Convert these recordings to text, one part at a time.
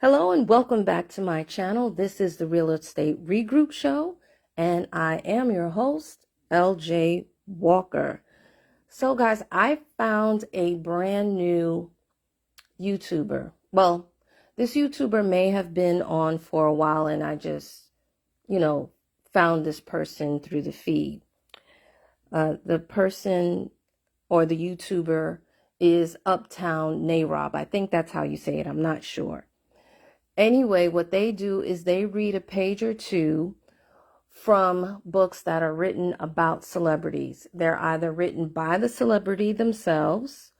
Hello and welcome back to my channel. This is the Real Estate Regroup Show, and I am your host, LJ Walker. So guys, I found a brand new YouTuber. Well, this YouTuber may have been on for a while and I just, found this person through the feed. The person or the YouTuber is Uptown Narob. I think that's how you say it. I'm not sure. Anyway, what they do is they read a page or two from books that are written about celebrities. They're either written by the celebrity themselves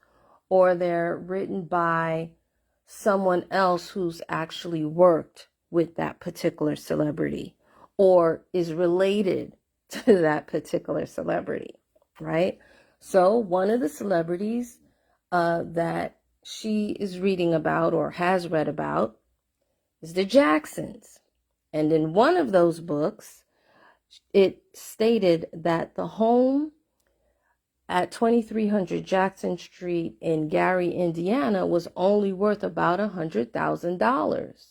or they're written by someone else who's actually worked with that particular celebrity or is related to that particular celebrity, right? So one of the celebrities that she is reading about or has read about is the Jacksons. And in one of those books, it stated that the home at 2300 Jackson Street in Gary, Indiana was only worth about $100,000.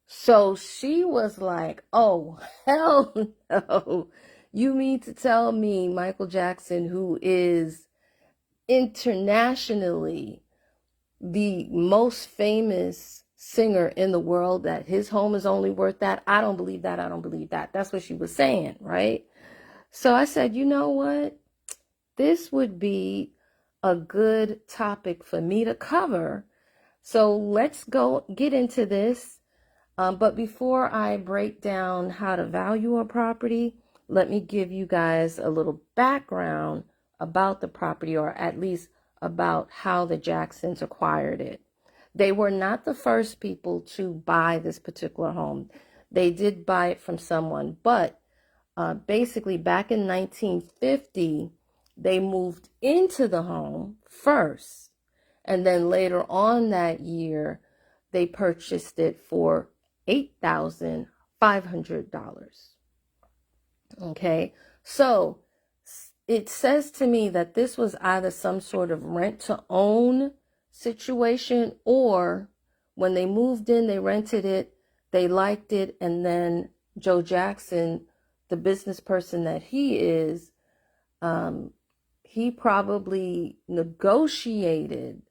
So she was like, oh, hell no. You mean to tell me Michael Jackson, who is internationally the most famous singer in the world, that his home is only worth that? I don't believe that. I don't believe that. That's what she was saying, right? So I said, you know what? This would be a good topic for me to cover. So let's go get into this. But before I break down how to value a property, let me give you guys a little background about the property, or at least about how the Jacksons acquired it. They were not the first people to buy this particular home. They did buy it from someone, but basically back in 1950, they moved into the home first. And then later on that year, they purchased it for $8,500. Okay, so it says to me that this was either some sort of rent to own situation, or when they moved in, they rented it, they liked it, and then Joe Jackson, the business person that he is, he probably negotiated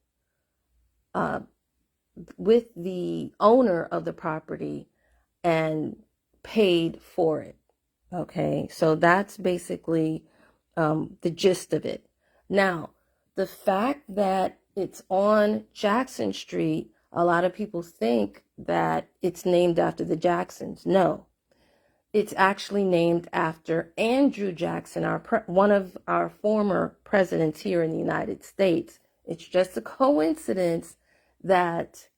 with the owner of the property and paid for it. Okay, so that's basically the gist of it. Now, the fact that it's on Jackson Street, a lot of people think that it's named after the Jacksons. No, it's actually named after Andrew Jackson, one of our former presidents here in the United States. It's just a coincidence that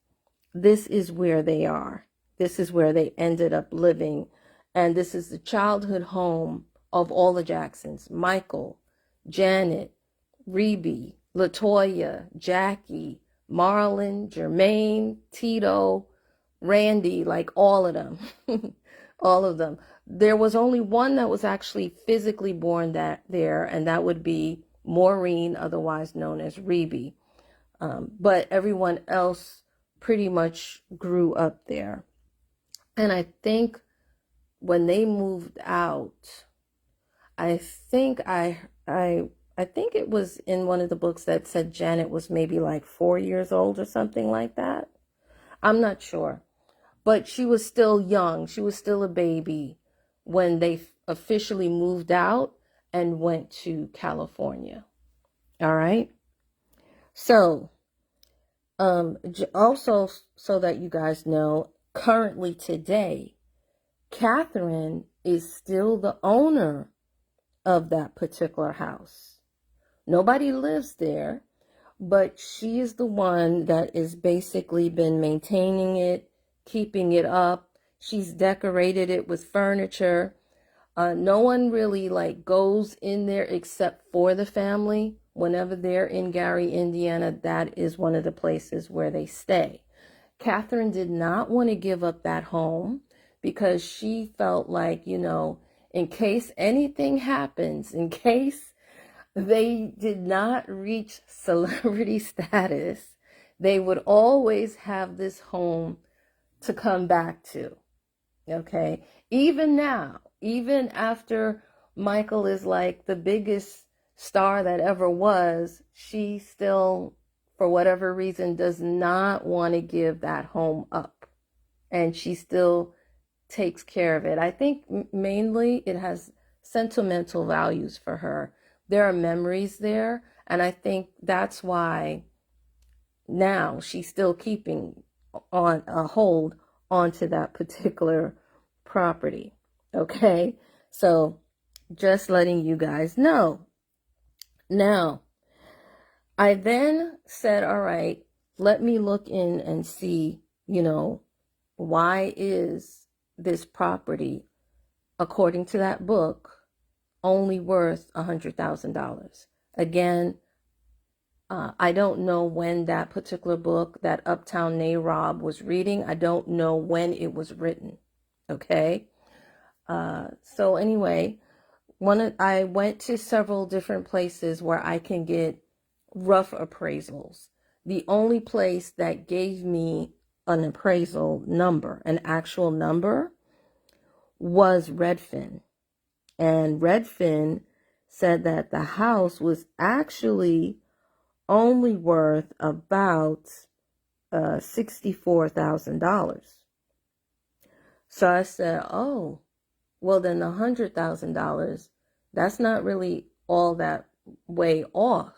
this is where they are. This is where they ended up living. And this is the childhood home of all the Jacksons: Michael, Janet, Rebe, Latoya, Jackie, Marlon, Jermaine, Tito, Randy, like all of them. All of them. There was only one that was actually physically born there, and that would be Maureen, otherwise known as Rebe. But everyone else pretty much grew up there. And I think when they moved out, I think it was in one of the books that said Janet was maybe like 4 years old or something like that. I'm not sure. But she was still young. She was still a baby when they officially moved out and went to California. All right. So, also, so that you guys know, currently today, Catherine is still the owner of that particular house. Nobody lives there, but she is the one that has basically been maintaining it, keeping it up. She's decorated it with furniture. No one really goes in there except for the family. Whenever they're in Gary, Indiana, that is one of the places where they stay. Catherine did not want to give up that home because she felt like, in case anything happens, in case they did not reach celebrity status, they would always have this home to come back to. Okay. Even now, even after Michael is like the biggest star that ever was, she still, for whatever reason, does not want to give that home up. And she still takes care of it. I think mainly it has sentimental values for her. There are memories there. And I think that's why now she's still keeping on a hold onto that particular property. Okay. So just letting you guys know. Now, I then said, all right, let me look in and see, why is this property, according to that book, only worth $100,000? Again, I don't know when that particular book that Uptown Narob was reading. I don't know when it was written. Okay. So anyway, I went to several different places where I can get rough appraisals. The only place that gave me an appraisal number, an actual number, was Redfin. And Redfin said that the house was actually only worth about $64,000. So I said, oh, well then $100,000, that's not really all that way off.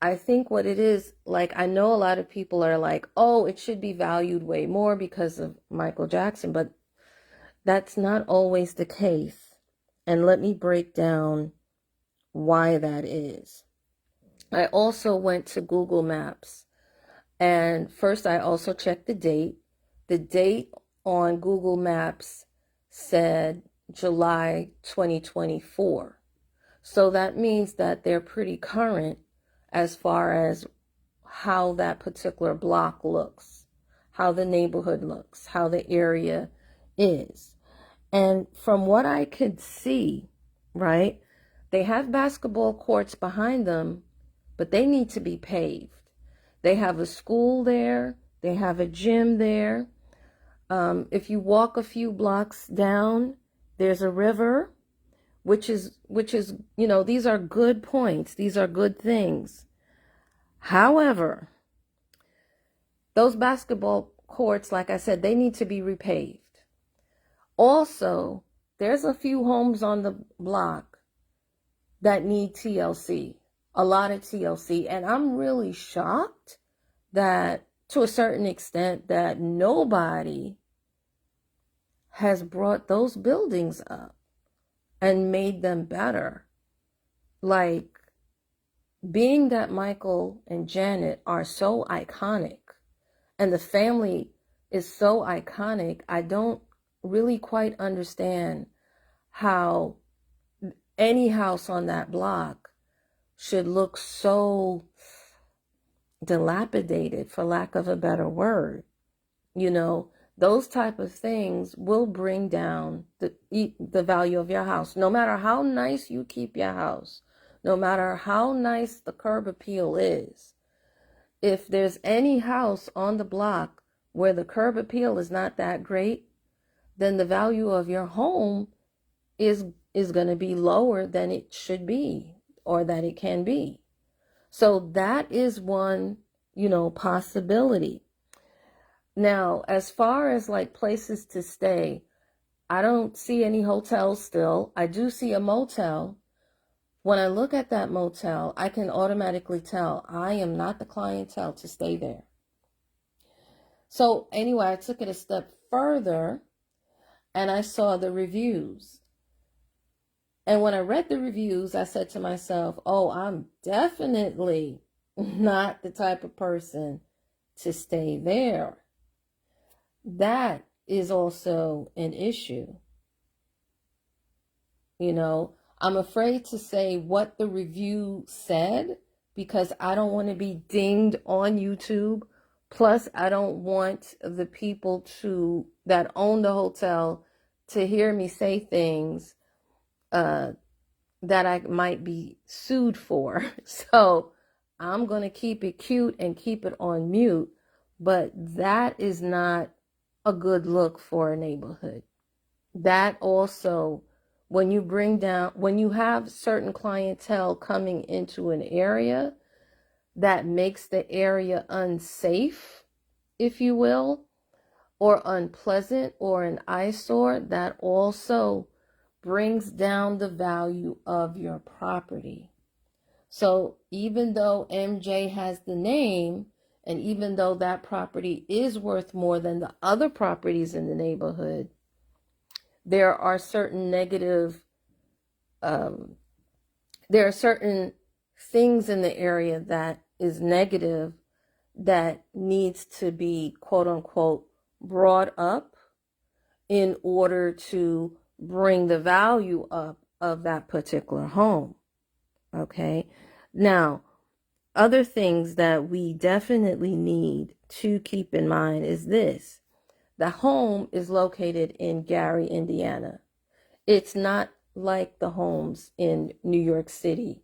I think what it is, like, I know a lot of people are like, oh, it should be valued way more because of Michael Jackson, but that's not always the case. And let me break down why that is. I also went to Google Maps, and first I also checked the date. The date on Google Maps said July 2024. So that means that they're pretty current as far as how that particular block looks, how the neighborhood looks, how the area is. And from what I could see, right, they have basketball courts behind them, but they need to be paved. They have a school there. They have a gym there. If you walk a few blocks down, there's a river, which is, these are good points. These are good things. However, those basketball courts, like I said, they need to be repaved. Also, there's a few homes on the block that need TLC, a lot of TLC. And I'm really shocked that, to a certain extent, that nobody has brought those buildings up and made them better. Like, being that Michael and Janet are so iconic and the family is so iconic, I don't really quite understand how any house on that block should look so dilapidated, for lack of a better word. Those type of things will bring down the value of your house. No matter how nice you keep your house, no matter how nice the curb appeal is, if there's any house on the block where the curb appeal is not that great, then the value of your home is going to be lower than it should be, or that it can be. So that is one, possibility. Now, as far as like places to stay, I don't see any hotels still. I do see a motel. When I look at that motel, I can automatically tell I am not the clientele to stay there. So anyway, I took it a step further and I saw the reviews. And when I read the reviews, I said to myself, oh, I'm definitely not the type of person to stay there. That is also an issue. I'm afraid to say what the review said because I don't want to be dinged on YouTube. Plus, I don't want the people that own the hotel to hear me say things that I might be sued for. So I'm going to keep it cute and keep it on mute, but that is not a good look for a neighborhood. That also, when you have certain clientele coming into an area that makes the area unsafe, if you will, or unpleasant or an eyesore, that also brings down the value of your property. So even though MJ has the name, and even though that property is worth more than the other properties in the neighborhood, there are certain there are certain things in the area that is negative that needs to be, quote unquote, brought up in order to bring the value up of that particular home. Okay. Now, other things that we definitely need to keep in mind is this. The home is located in Gary, Indiana. It's not like the homes in New York City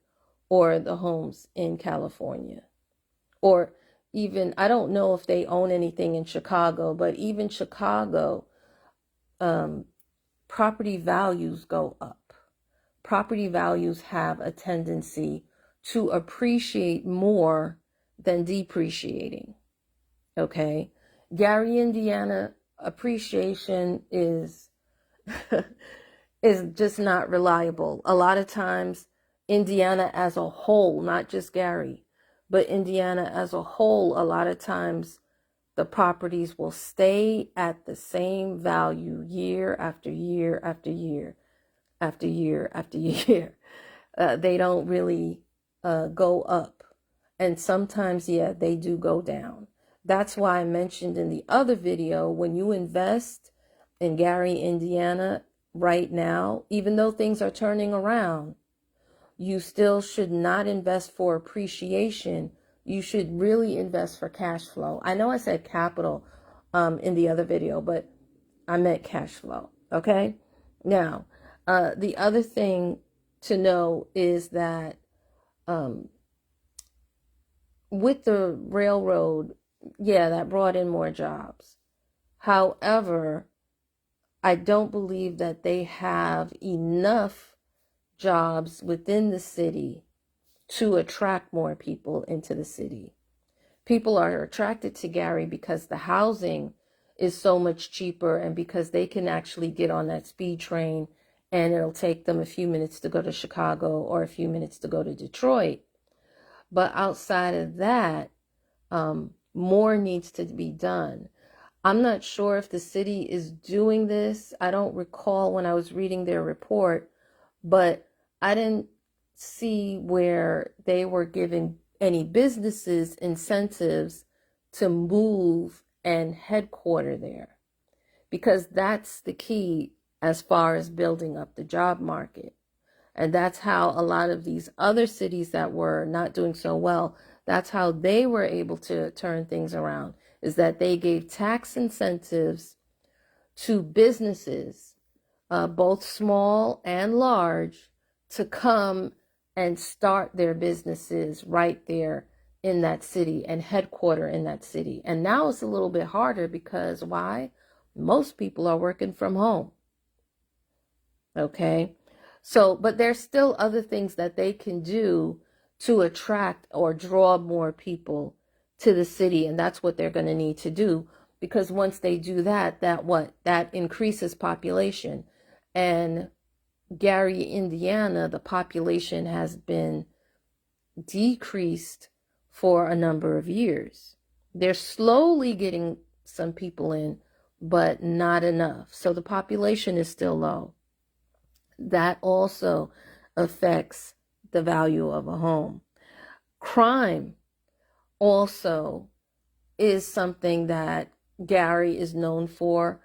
or the homes in California. Or even, I don't know if they own anything in Chicago, but even Chicago, property values go up. Property values have a tendency to appreciate more than depreciating. Okay. Gary, Indiana, appreciation is is just not reliable. A lot of times, Indiana as a whole, not just Gary, but Indiana as a whole, a lot of times the properties will stay at the same value year after year after year after year after year. They don't really go up. And sometimes, yeah, they do go down. That's why I mentioned in the other video, when you invest in Gary, Indiana right now, even though things are turning around, you still should not invest for appreciation. You should really invest for cash flow. I know I said capital in the other video, but I meant cash flow. Okay. Now, the other thing to know is that with the railroad, yeah, that brought in more jobs. However, I don't believe that they have enough jobs within the city to attract more people into the city. People are attracted to Gary because the housing is so much cheaper and because they can actually get on that speed train and it'll take them a few minutes to go to Chicago or a few minutes to go to Detroit. But outside of that, more needs to be done. I'm not sure if the city is doing this. I don't recall when I was reading their report, but I didn't see where they were giving any businesses incentives to move and headquarter there, because that's the key as far as building up the job market. And that's how a lot of these other cities that were not doing so well, that's how they were able to turn things around, is that they gave tax incentives to businesses, both small and large, to come and start their businesses right there in that city and headquarter in that city. And now it's a little bit harder because why? Most people are working from home. Okay. So, but there's still other things that they can do to attract or draw more people to the city. And that's what they're going to need to do, because once they do that, that increases population. And Gary, Indiana, the population has been decreased for a number of years. They're slowly getting some people in, but not enough. So the population is still low. That also affects the value of a home. Crime also is something that Gary is known for.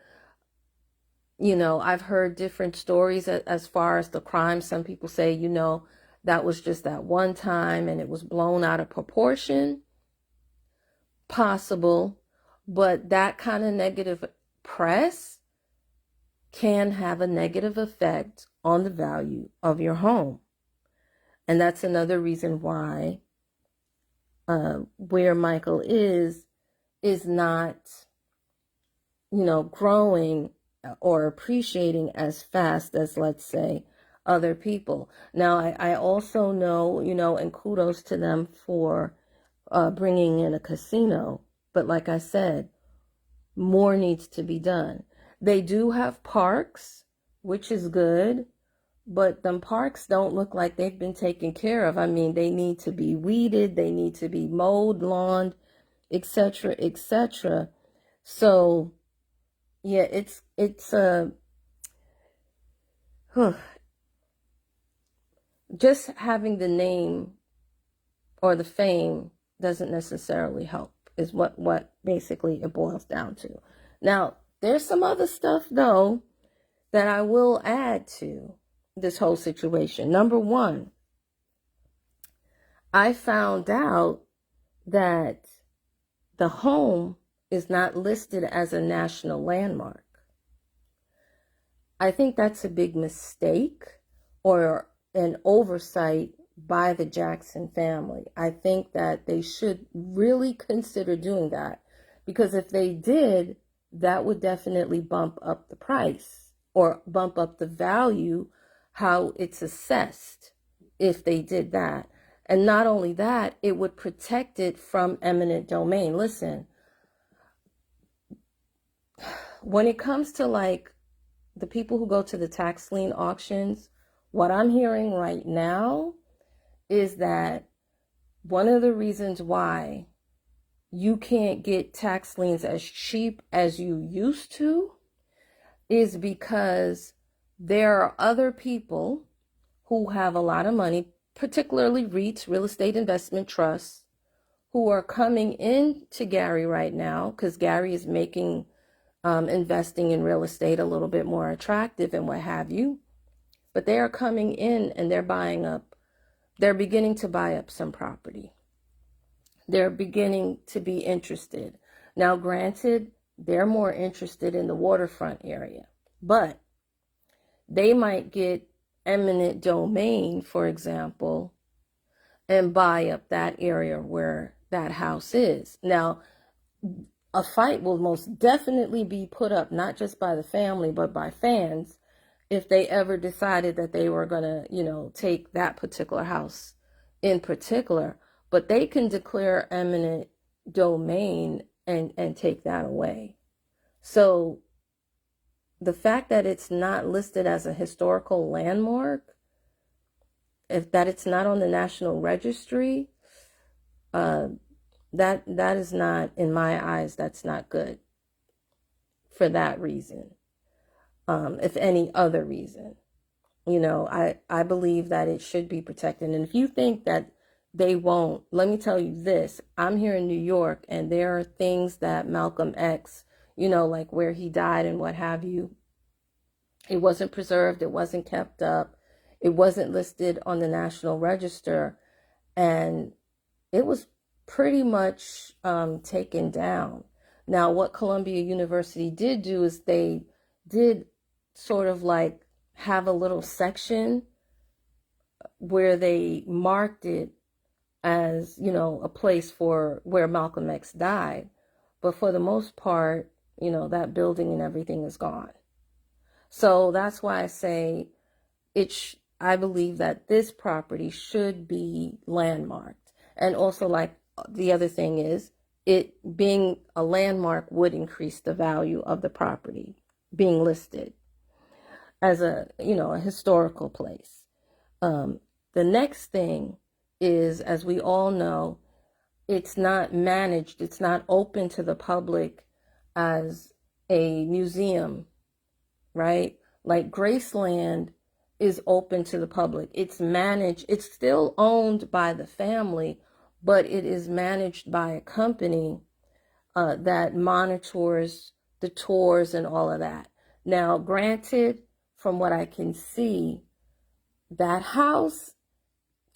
You know, I've heard different stories as far as the crime. Some people say, you know, that was just that one time and it was blown out of proportion. Possible, but that kind of negative press can have a negative effect on the value of your home. And that's another reason why where Michael is not, growing or appreciating as fast as, let's say, other people. Now, I also know, and kudos to them for bringing in a casino. But like I said, more needs to be done. They do have parks, which is good, but them parks don't look like they've been taken care of. I mean, they need to be weeded, they need to be mowed, lawned, etc., etc. So, yeah, it's just having the name or the fame doesn't necessarily help, is what basically it boils down to. Now, there's some other stuff though that I will add to this whole situation. Number one, I found out that the home is not listed as a national landmark. I think that's a big mistake or an oversight by the Jackson family. I think that they should really consider doing that, because if they did, that would definitely bump up the price or bump up the value, how it's assessed if they did that. And not only that, it would protect it from eminent domain. Listen, when it comes to like the people who go to the tax lien auctions, what I'm hearing right now is that one of the reasons why you can't get tax liens as cheap as you used to is because there are other people who have a lot of money, particularly REITs, real estate investment trusts, who are coming into Gary right now because Gary is making investing in real estate a little bit more attractive and what have you. But they are coming in and they're beginning to buy up some property. They're beginning to be interested. Now, granted, they're more interested in the waterfront area, but they might get eminent domain, for example, and buy up that area where that house is. Now, a fight will most definitely be put up, not just by the family, but by fans, if they ever decided that they were going to, take that particular house in particular. But they can declare eminent domain and take that away. So the fact that it's not listed as a historical landmark, if that it's not on the National Registry, that is not, in my eyes, that's not good for that reason. If any other reason, I believe that it should be protected. And if you think that they won't, let me tell you this, I'm here in New York and there are things that Malcolm X, like where he died and what have you, it wasn't preserved, it wasn't kept up, it wasn't listed on the National Register, and it was pretty much taken down. Now, what Columbia University did do is they did sort of like have a little section where they marked it as, a place for where Malcolm X died. But for the most part, that building and everything is gone. So that's why I say I believe that this property should be landmarked. And also, like, the other thing is, it being a landmark would increase the value of the property being listed as a historical place. The next thing is, as we all know, it's not managed, it's not open to the public as a museum, right? Like Graceland is open to the public. It's managed, it's still owned by the family, but it is managed by a company that monitors the tours and all of that. Now, granted, from what I can see, that house,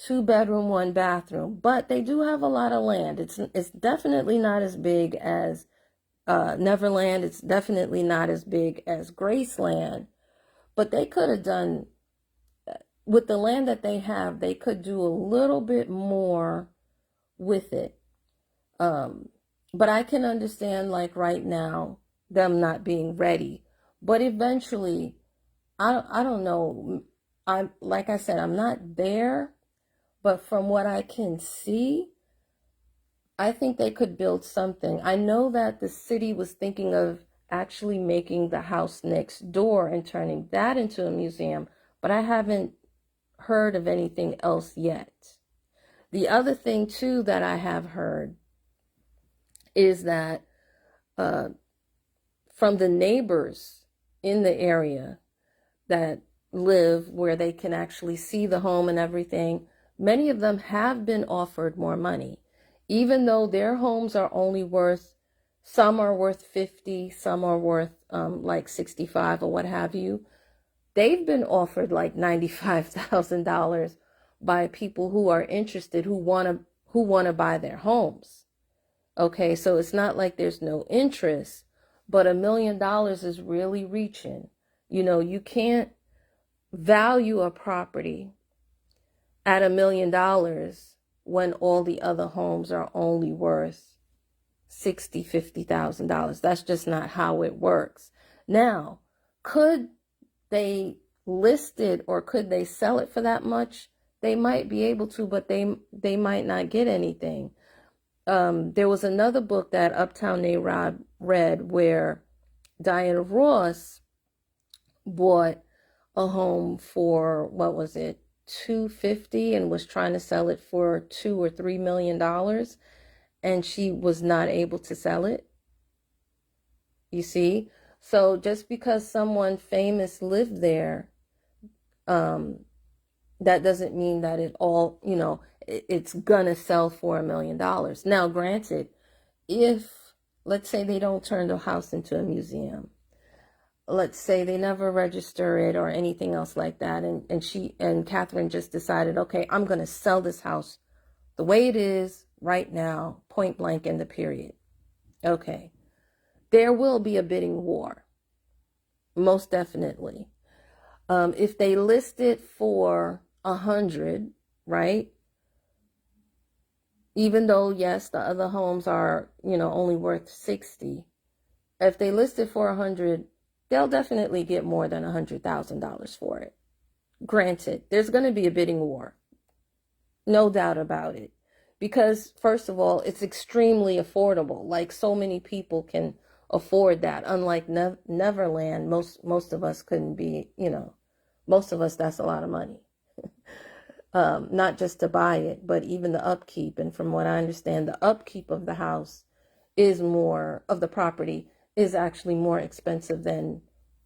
2-bedroom, 1-bathroom, but they do have a lot of land. It's definitely not as big as Neverland. It's definitely not as big as Graceland, but they could have done, with the land that they have, they could do a little bit more with it. But I can understand, like right now, them not being ready. But eventually, I don't know. I'm, like I said, I'm not there, but from what I can see, I think they could build something. I know that the city was thinking of actually making the house next door and turning that into a museum, but I haven't heard of anything else yet. The other thing too that I have heard is that uh, from the neighbors in the area that live where they can actually see the home and everything, many of them have been offered more money, even though their homes are only worth, some are worth 50, some are worth like 65 or what have you. They've been offered like $95,000 by people who are interested, who want to buy their homes. Okay, so it's not like there's no interest, but $1 million is really reaching. You can't value a property at $1 million when all the other homes are only worth $60,000, $50,000. That's just not how it works. Now, could they list it or could they sell it for that much? They might be able to, but they might not get anything. There was another book that Uptown A-Rod read where Diana Ross bought a home for, what was it, 250, and was trying to sell it for $2 or $3 million, and she was not able to sell it. You see? So just because someone famous lived there, that doesn't mean that it's gonna sell for $1 million. Now, granted, if, let's say, they don't turn the house into a museum, let's say they never register it or anything else like that, and Catherine just decided, okay, I'm going to sell this house the way it is right now, point blank, in the period. Okay, there will be a bidding war, most definitely. If they list it for 100, right? Even though, yes, the other homes are, only worth 60. If they list it for 100, they'll definitely get more than $100,000 for it. Granted, there's going to be a bidding war. No doubt about it. Because, first of all, it's extremely affordable. Like, so many people can afford that. Unlike Neverland, most of us couldn't be, most of us, that's a lot of money. Not just to buy it, but even the upkeep. And from what I understand, the upkeep of the house of the property is actually more expensive than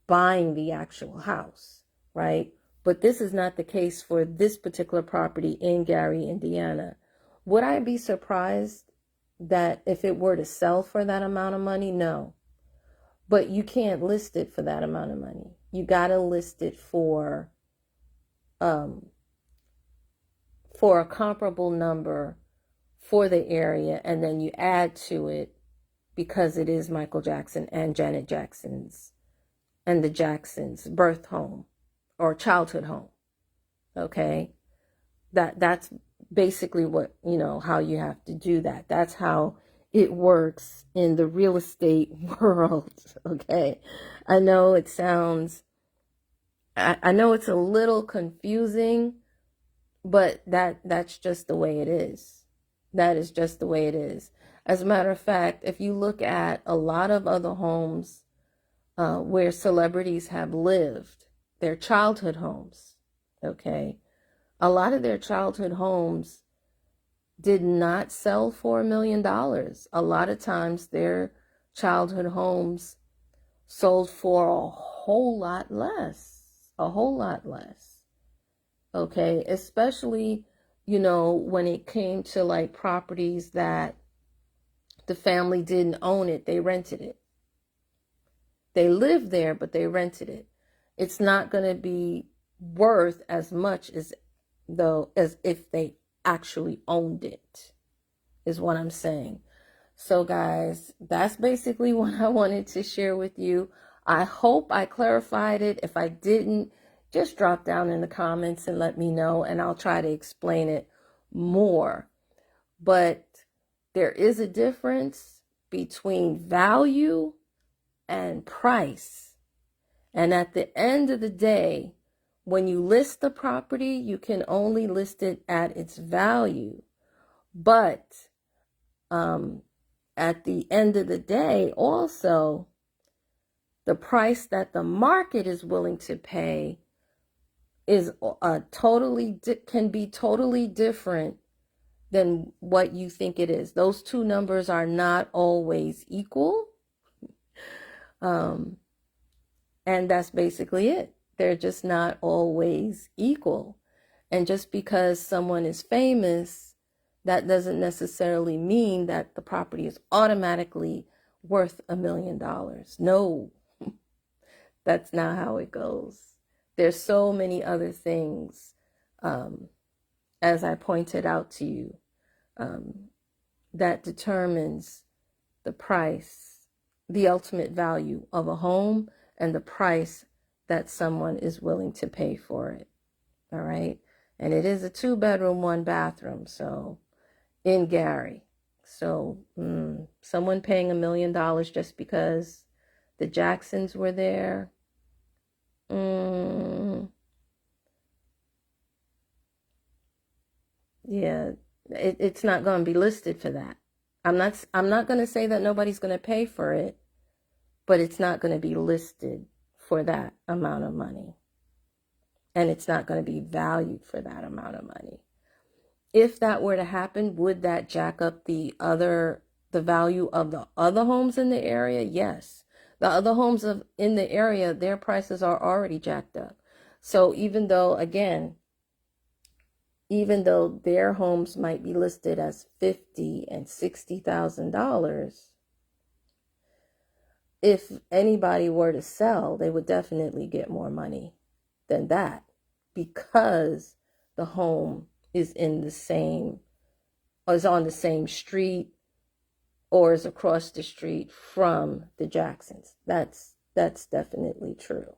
buying the actual house, right? But this is not the case for this particular property in Gary, Indiana. Would I be surprised that if it were to sell for that amount of money? No. But you can't list it for that amount of money. You got to list it for a comparable number for the area, and then you add to it because it is Michael Jackson and Janet Jackson's and the Jacksons' birth home or childhood home. Okay, that's basically what, how you have to do that. That's how it works in the real estate world. Okay, I know it sounds, I know it's a little confusing, but that's just the way it is. That is just the way it is. As a matter of fact, if you look at a lot of other homes where celebrities have lived, their childhood homes, okay, a lot of their childhood homes did not sell for $1 million. A lot of times their childhood homes sold for a whole lot less, okay, especially, when it came to like properties that the family didn't own it, they rented it. They lived there, but they rented it. It's not going to be worth as much as if they actually owned it, is what I'm saying. So guys, that's basically what I wanted to share with you. I hope I clarified it. If I didn't, just drop down in the comments and let me know, and I'll try to explain it more. But there is a difference between value and price. And at the end of the day, when you list the property, you can only list it at its value. But at the end of the day, also, the price that the market is willing to pay is can be totally different than what you think it is. Those two numbers are not always equal. And that's basically it. They're just not always equal. And just because someone is famous, that doesn't necessarily mean that the property is automatically worth $1 million. No, that's not how it goes. There's so many other things, as I pointed out to you, that determines the price, the ultimate value of a home, and the price that someone is willing to pay for it. All right. And it is a 2-bedroom, 1-bathroom. So in Gary. So someone paying $1 million just because the Jacksons were there. Yeah, it's not going to be listed for that. I'm not going to say that nobody's going to pay for it, but it's not going to be listed for that amount of money. And it's not going to be valued for that amount of money. If that were to happen, would that jack up the value of the other homes in the area? Yes. The other homes in the area, their prices are already jacked up. So even though their homes might be listed as $50,000 and $60,000, if anybody were to sell, they would definitely get more money than that, because the home is on the same street or is across the street from the Jacksons. That's definitely true.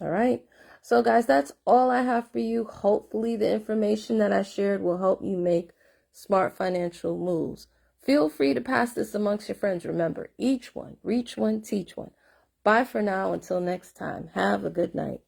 All right. So guys, that's all I have for you. Hopefully the information that I shared will help you make smart financial moves. Feel free to pass this amongst your friends. Remember, each one, reach one, teach one. Bye for now. Until next time. Have a good night.